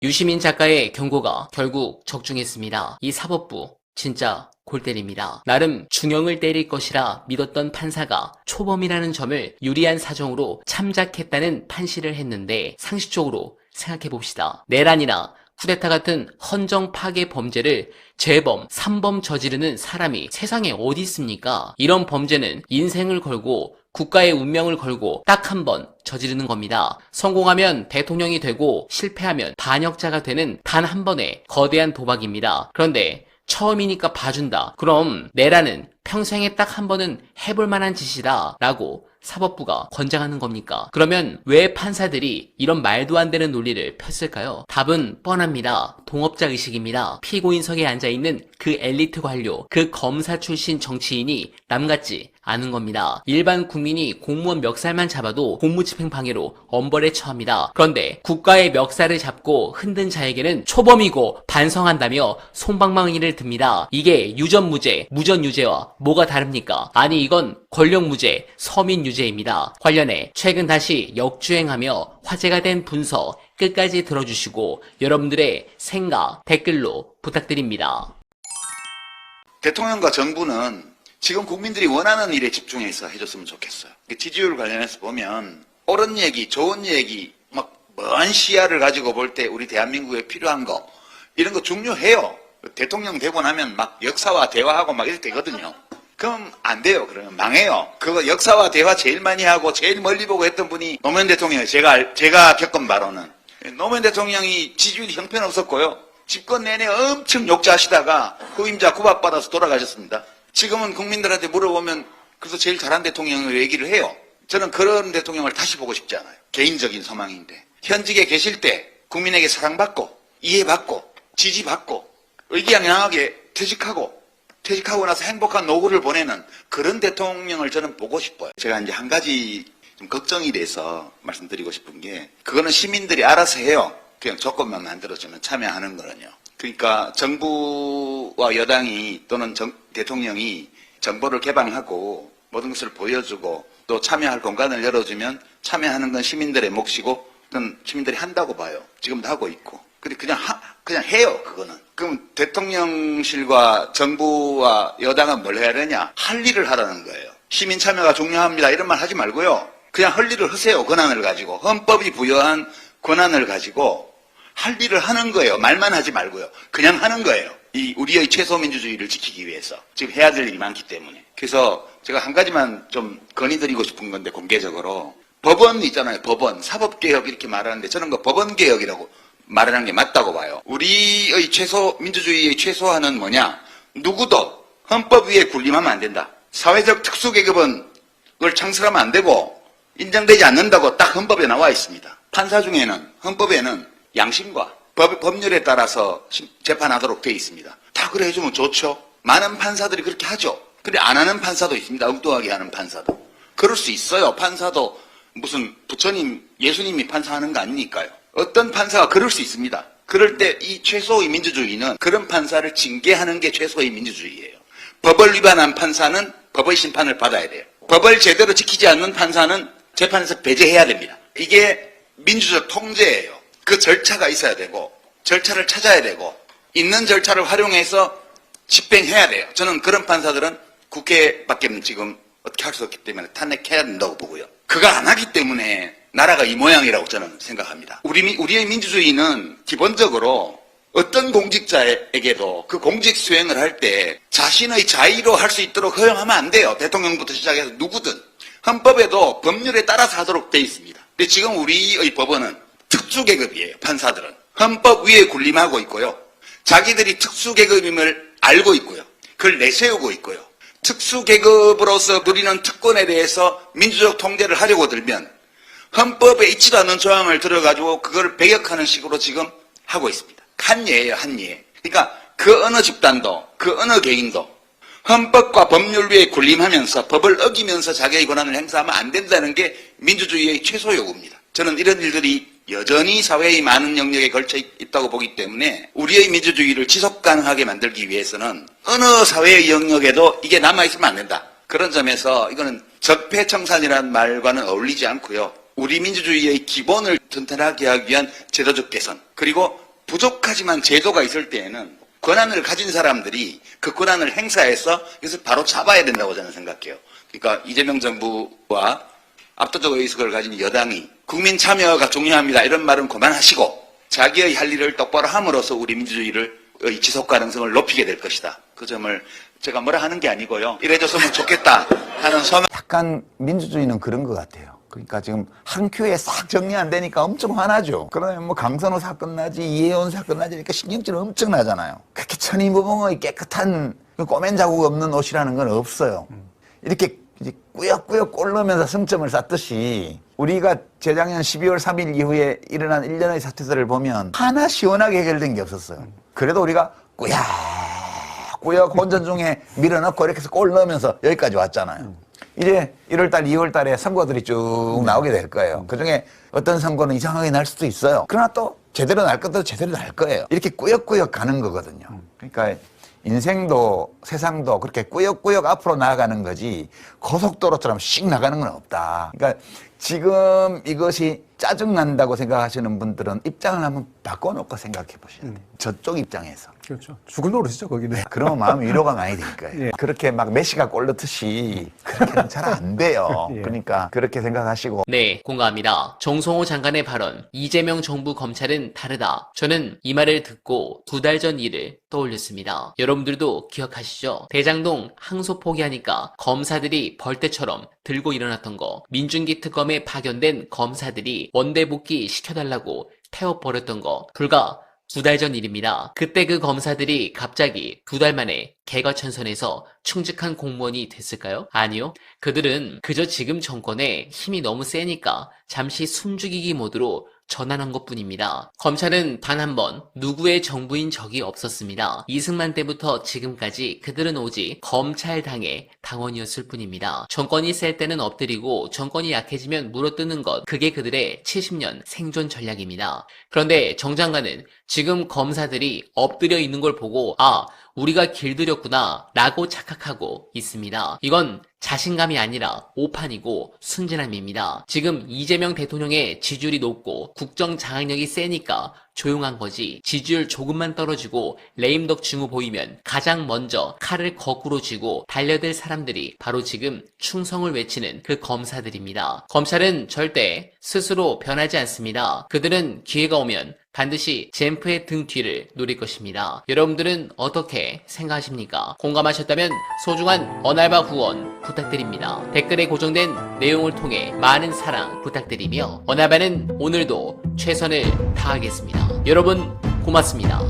유시민 작가의 경고가 결국 적중했습니다. 이 사법부 진짜 골 때립니다. 나름 중형을 때릴 것이라 믿었던 판사가 초범이라는 점을 유리한 사정으로 참작했다는 판시를 했는데 상식적으로 생각해봅시다. 내란이나 쿠데타 같은 헌정 파괴 범죄를 재범, 3범 저지르는 사람이 세상에 어디 있습니까? 이런 범죄는 인생을 걸고 국가의 운명을 걸고 딱 한 번 저지르는 겁니다. 성공하면 대통령이 되고 실패하면 반역자가 되는 단 한 번의 거대한 도박입니다. 그런데 처음이니까 봐준다. 그럼 내란은 평생에 딱 한 번은 해볼 만한 짓이다 라고 사법부가 권장하는 겁니까? 그러면 왜 판사들이 이런 말도 안 되는 논리를 폈을까요? 답은 뻔합니다. 동업자 의식입니다. 피고인석에 앉아있는 그 엘리트 관료, 그 검사 출신 정치인이 남 같지 않은 겁니다. 일반 국민이 공무원 멱살만 잡아도 공무집행방해로 엄벌에 처합니다. 그런데 국가의 멱살을 잡고 흔든 자에게는 초범이고 반성한다며 솜방망이를 듭니다. 이게 유전무죄, 무전유죄와 뭐가 다릅니까? 아니 이건 권력무죄, 서민유죄입니다. 관련해 최근 다시 역주행하며 화제가 된 분서 끝까지 들어주시고 여러분들의 생각 댓글로 부탁드립니다. 대통령과 정부는 지금 국민들이 원하는 일에 집중해서 해줬으면 좋겠어요. 지지율 관련해서 보면 옳은 얘기, 좋은 얘기, 막 먼 시야를 가지고 볼 때 우리 대한민국에 필요한 거 이런 거 중요해요. 대통령 되고 나면 막 역사와 대화하고 막 이렇게 되거든요. 그럼 안 돼요. 그러면 망해요. 그거 역사와 대화 제일 많이 하고 제일 멀리 보고 했던 분이 노무현 대통령이에요. 제가 겪은 바로는 노무현 대통령이 지지율이 형편없었고요. 집권 내내 엄청 욕자하시다가 후임자 구박받아서 돌아가셨습니다. 지금은 국민들한테 물어보면 그래서 제일 잘한 대통령을 얘기를 해요. 저는 그런 대통령을 다시 보고 싶지 않아요. 개인적인 소망인데 현직에 계실 때 국민에게 사랑받고 이해받고 지지받고 의기양양하게 퇴직하고 나서 행복한 노후를 보내는 그런 대통령을 저는 보고 싶어요. 제가 이제 한 가지 좀 걱정이 돼서 말씀드리고 싶은 게 그거는 시민들이 알아서 해요. 그냥 조건만 만들어주면 참여하는 거는요. 그러니까 정부와 여당이 또는 대통령이 정보를 개방하고 모든 것을 보여주고 또 참여할 공간을 열어주면 참여하는 건 시민들의 몫이고 또는 시민들이 한다고 봐요. 지금도 하고 있고. 근데 그냥 해요, 그거는. 그럼 대통령실과 정부와 여당은 뭘 해야 되냐? 할 일을 하라는 거예요. 시민 참여가 중요합니다. 이런 말 하지 말고요. 그냥 할 일을 하세요, 권한을 가지고. 헌법이 부여한 권한을 가지고 할 일을 하는 거예요. 말만 하지 말고요. 그냥 하는 거예요. 이 우리의 최소 민주주의를 지키기 위해서. 지금 해야 될 일이 많기 때문에. 그래서 제가 한 가지만 좀 건의드리고 싶은 건데 공개적으로. 법원 있잖아요. 법원. 사법개혁 이렇게 말하는데 저는 그 법원개혁이라고 말하는 게 맞다고 봐요. 우리의 민주주의의 최소한은 뭐냐? 누구도 헌법 위에 군림하면 안 된다. 사회적 특수계급은 그걸 창설하면 안 되고 인정되지 않는다고 딱 헌법에 나와 있습니다. 판사 중에는 헌법에는 양심과 법률에 따라서 재판하도록 되어 있습니다. 다 그래 해주면 좋죠. 많은 판사들이 그렇게 하죠. 근데 안 하는 판사도 있습니다. 엉뚱하게 하는 판사도. 그럴 수 있어요. 판사도 무슨 부처님, 예수님이 판사하는 거 아니니까요. 어떤 판사가 그럴 수 있습니다. 그럴 때 이 최소의 민주주의는 그런 판사를 징계하는 게 최소의 민주주의예요. 법을 위반한 판사는 법의 심판을 받아야 돼요. 법을 제대로 지키지 않는 판사는 재판에서 배제해야 됩니다. 이게 민주적 통제예요. 그 절차가 있어야 되고 절차를 찾아야 되고 있는 절차를 활용해서 집행해야 돼요. 저는 그런 판사들은 국회밖에 지금 어떻게 할 수 없기 때문에 탄핵해야 된다고 보고요. 그거 안 하기 때문에 나라가 이 모양이라고 저는 생각합니다. 우리의 민주주의는 기본적으로 어떤 공직자에게도 그 공직 수행을 할 때 자신의 자의로 할 수 있도록 허용하면 안 돼요. 대통령부터 시작해서 누구든. 헌법에도 법률에 따라서 하도록 돼 있습니다. 근데 지금 우리의 법원은 특수계급이에요. 판사들은. 헌법 위에 군림하고 있고요. 자기들이 특수계급임을 알고 있고요. 그걸 내세우고 있고요. 특수계급으로서 누리는 특권에 대해서 민주적 통제를 하려고 들면 헌법에 있지도 않는 조항을 들어가지고 그걸 배격하는 식으로 지금 하고 있습니다. 한 예예요, 한 예. 그러니까 그 어느 집단도, 그 어느 개인도 헌법과 법률 위에 군림하면서 법을 어기면서 자기의 권한을 행사하면 안 된다는 게 민주주의의 최소 요구입니다. 저는 이런 일들이 여전히 사회의 많은 영역에 걸쳐 있다고 보기 때문에 우리의 민주주의를 지속 가능하게 만들기 위해서는 어느 사회의 영역에도 이게 남아있으면 안 된다. 그런 점에서 이거는 적폐청산이라는 말과는 어울리지 않고요. 우리 민주주의의 기본을 튼튼하게 하기 위한 제도적 개선, 그리고 부족하지만 제도가 있을 때에는 권한을 가진 사람들이 그 권한을 행사해서 이것을 바로 잡아야 된다고 저는 생각해요. 그러니까 이재명 정부와 압도적 의석을 가진 여당이 국민 참여가 중요합니다. 이런 말은 그만하시고 자기의 할 일을 똑바로 함으로써 우리 민주주의의 지속 가능성을 높이게 될 것이다. 그 점을 제가 뭐라 하는 게 아니고요. 이래줬으면 좋겠다 하는 소망. 약간 민주주의는 그런 것 같아요. 그러니까 지금 한 큐에 싹 정리 안 되니까 엄청 화나죠. 그러면 뭐 강선호 사건 나지, 이혜원 사건 나지, 그러니까 신경질 엄청 나잖아요. 그렇게 천이무봉의 깨끗한 꼬맨 자국 없는 옷이라는 건 없어요. 이렇게 이제 꾸역꾸역 꼴르면서 승점을 쌓듯이 우리가 재작년 12월 3일 이후에 일어난 일련의 사태들을 보면 하나 시원하게 해결된 게 없었어요. 그래도 우리가 꾸역꾸역 혼전 중에 밀어넣고 이렇게 해서 골 넣으면서 여기까지 왔잖아요. 이제 1월달, 2월달에 선거들이 쭉 나오게 될 거예요. 그중에 어떤 선거는 이상하게 날 수도 있어요. 그러나 또 제대로 날 것도 제대로 날 거예요. 이렇게 꾸역꾸역 가는 거거든요. 그러니까 인생도 세상도 그렇게 꾸역꾸역 앞으로 나아가는 거지 고속도로처럼 씩 나가는 건 없다. 그러니까 지금 이것이 짜증난다고 생각하시는 분들은 입장을 한번 바꿔놓고 생각해 보셔야 돼요. 저쪽 입장에서. 그렇죠. 죽을 노릇이죠, 거기는. 그러면 마음 위로가 많이 될 거예요. 예. 그렇게 막 메시가 골 넣듯이 그렇게는 잘 안 돼요. 예. 그러니까 그렇게 생각하시고. 네, 공감합니다. 정성호 장관의 발언, 이재명 정부 검찰은 다르다. 저는 이 말을 듣고 2달 전 일을 떠올렸습니다. 여러분들도 기억하시죠? 대장동 항소 포기하니까 검사들이 벌떼처럼 들고 일어났던 거, 민중기 특검에 파견된 검사들이 원대 복귀 시켜달라고 태워버렸던 거, 불과 2달 전 일입니다. 그때 그 검사들이 갑자기 2달 만에 개과천선해서 충직한 공무원이 됐을까요? 아니요. 그들은 그저 지금 정권에 힘이 너무 세니까 잠시 숨죽이기 모드로 전환한 것뿐입니다. 검찰은 단 한 번 누구의 정부인 적이 없었습니다. 이승만 때부터 지금까지 그들은 오직 검찰당의 당원이었을 뿐입니다. 정권이 셀 때는 엎드리고 정권이 약해지면 물어뜯는 것, 그게 그들의 70년 생존 전략입니다. 그런데 정 장관은 지금 검사들이 엎드려 있는 걸 보고 우리가 길들였구나 라고 착각하고 있습니다. 이건 자신감이 아니라 오판이고 순진함입니다. 지금 이재명 대통령의 지지율이 높고 국정 장악력이 세니까 조용한 거지, 지지율 조금만 떨어지고 레임덕 징후 보이면 가장 먼저 칼을 거꾸로 쥐고 달려들 사람들이 바로 지금 충성을 외치는 그 검사들입니다. 검찰은 절대 스스로 변하지 않습니다. 그들은 기회가 오면 반드시 젠프의 등 뒤를 노릴 것입니다. 여러분들은 어떻게 생각하십니까? 공감하셨다면 소중한 언알바 후원 부탁드립니다. 댓글에 고정된 내용을 통해 많은 사랑 부탁드리며 언알바는 오늘도 최선을 다하겠습니다. 여러분 고맙습니다.